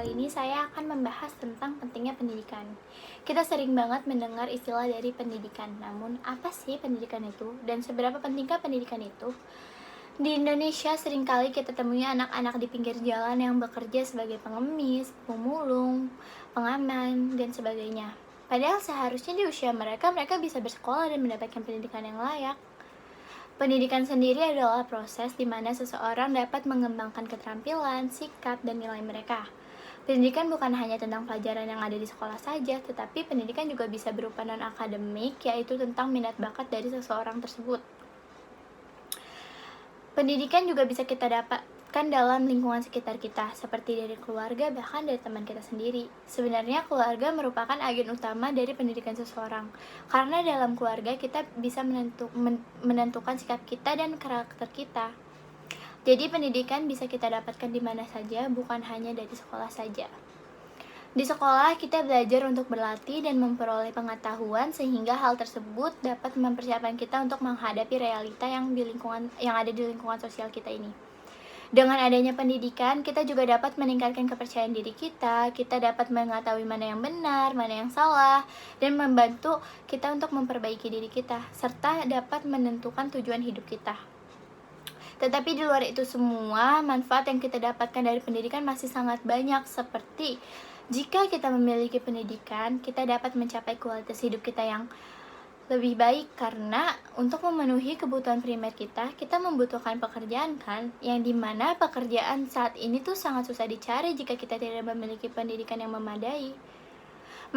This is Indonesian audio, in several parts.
kali ini saya akan membahas tentang pentingnya pendidikan. Kita sering banget mendengar istilah dari pendidikan, namun apa sih pendidikan itu dan seberapa pentingkah pendidikan itu? Di Indonesia seringkali kita temui anak-anak di pinggir jalan yang bekerja sebagai pengemis, pemulung, pengamen, dan sebagainya. Padahal seharusnya di usia mereka, mereka bisa bersekolah dan mendapatkan pendidikan yang layak. Pendidikan sendiri adalah proses di mana seseorang dapat mengembangkan keterampilan, sikap, dan nilai mereka. Pendidikan bukan hanya tentang pelajaran yang ada di sekolah saja, tetapi pendidikan juga bisa berupa non-akademik, yaitu tentang minat bakat dari seseorang tersebut. Pendidikan juga bisa kita dapatkan dalam lingkungan sekitar kita, seperti dari keluarga, bahkan dari teman kita sendiri. Sebenarnya keluarga merupakan agen utama dari pendidikan seseorang, karena dalam keluarga kita bisa menentukan sikap kita dan karakter kita. Jadi pendidikan bisa kita dapatkan di mana saja, bukan hanya dari sekolah saja. Di sekolah, kita belajar untuk berlatih dan memperoleh pengetahuan sehingga hal tersebut dapat mempersiapkan kita untuk menghadapi realita yang ada di lingkungan sosial kita ini. Dengan adanya pendidikan, kita juga dapat meningkatkan kepercayaan diri kita dapat mengetahui mana yang benar, mana yang salah, dan membantu kita untuk memperbaiki diri kita, serta dapat menentukan tujuan hidup kita. Tetapi di luar itu semua, manfaat yang kita dapatkan dari pendidikan masih sangat banyak, seperti jika kita memiliki pendidikan, kita dapat mencapai kualitas hidup kita yang lebih baik, karena untuk memenuhi kebutuhan primer kita membutuhkan pekerjaan kan, yang dimana pekerjaan saat ini tuh sangat susah dicari jika kita tidak memiliki pendidikan yang memadai.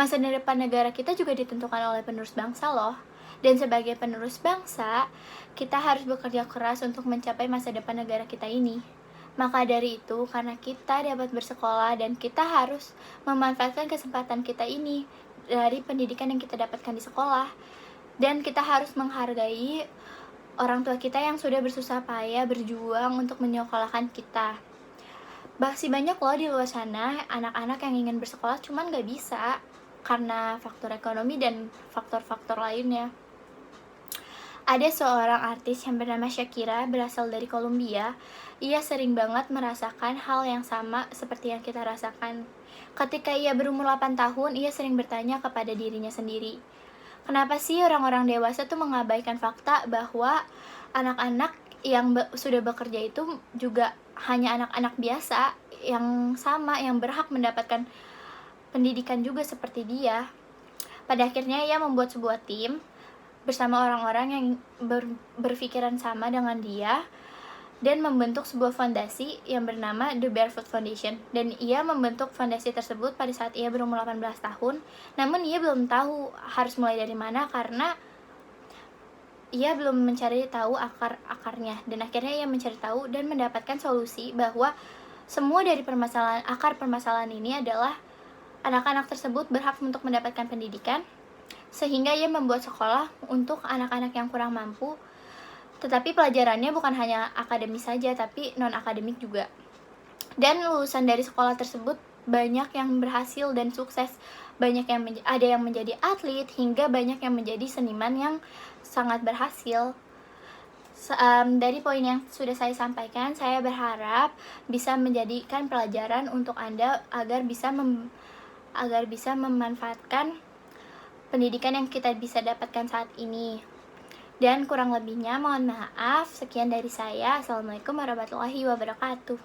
Masa depan negara kita juga ditentukan oleh penerus bangsa loh. Dan sebagai penerus bangsa, kita harus bekerja keras untuk mencapai masa depan negara kita ini. Maka dari itu, karena kita dapat bersekolah dan kita harus memanfaatkan kesempatan kita ini dari pendidikan yang kita dapatkan di sekolah. Dan kita harus menghargai orang tua kita yang sudah bersusah payah berjuang untuk menyekolahkan kita. Masih banyak loh di luar sana anak-anak yang ingin bersekolah cuman gak bisa karena faktor ekonomi dan faktor-faktor lainnya. Ada seorang artis yang bernama Shakira, berasal dari Kolombia. Ia sering banget merasakan hal yang sama seperti yang kita rasakan. Ketika ia berumur 8 tahun, ia sering bertanya kepada dirinya sendiri, kenapa sih orang-orang dewasa tuh mengabaikan fakta bahwa anak-anak yang sudah bekerja itu juga hanya anak-anak biasa yang sama, yang berhak mendapatkan pendidikan juga seperti dia. Pada akhirnya ia membuat sebuah tim bersama orang-orang yang berpikiran sama dengan dia dan membentuk sebuah fondasi yang bernama The Barefoot Foundation. Dan ia membentuk fondasi tersebut pada saat ia berumur 18 tahun. Namun ia belum tahu harus mulai dari mana karena ia belum mencari tahu akar-akarnya. Dan akhirnya ia mencari tahu dan mendapatkan solusi bahwa semua dari akar permasalahan ini adalah anak-anak tersebut berhak untuk mendapatkan pendidikan, sehingga ia membuat sekolah untuk anak-anak yang kurang mampu, tetapi pelajarannya bukan hanya akademis saja, tapi non-akademik juga. Dan lulusan dari sekolah tersebut banyak yang berhasil dan sukses, ada yang menjadi atlet, hingga banyak yang menjadi seniman yang sangat berhasil. Dari poin yang sudah saya sampaikan, saya berharap bisa menjadikan pelajaran untuk Anda agar bisa memanfaatkan pendidikan yang kita bisa dapatkan saat ini. Dan kurang lebihnya mohon maaf. Sekian dari saya. Assalamualaikum warahmatullahi wabarakatuh.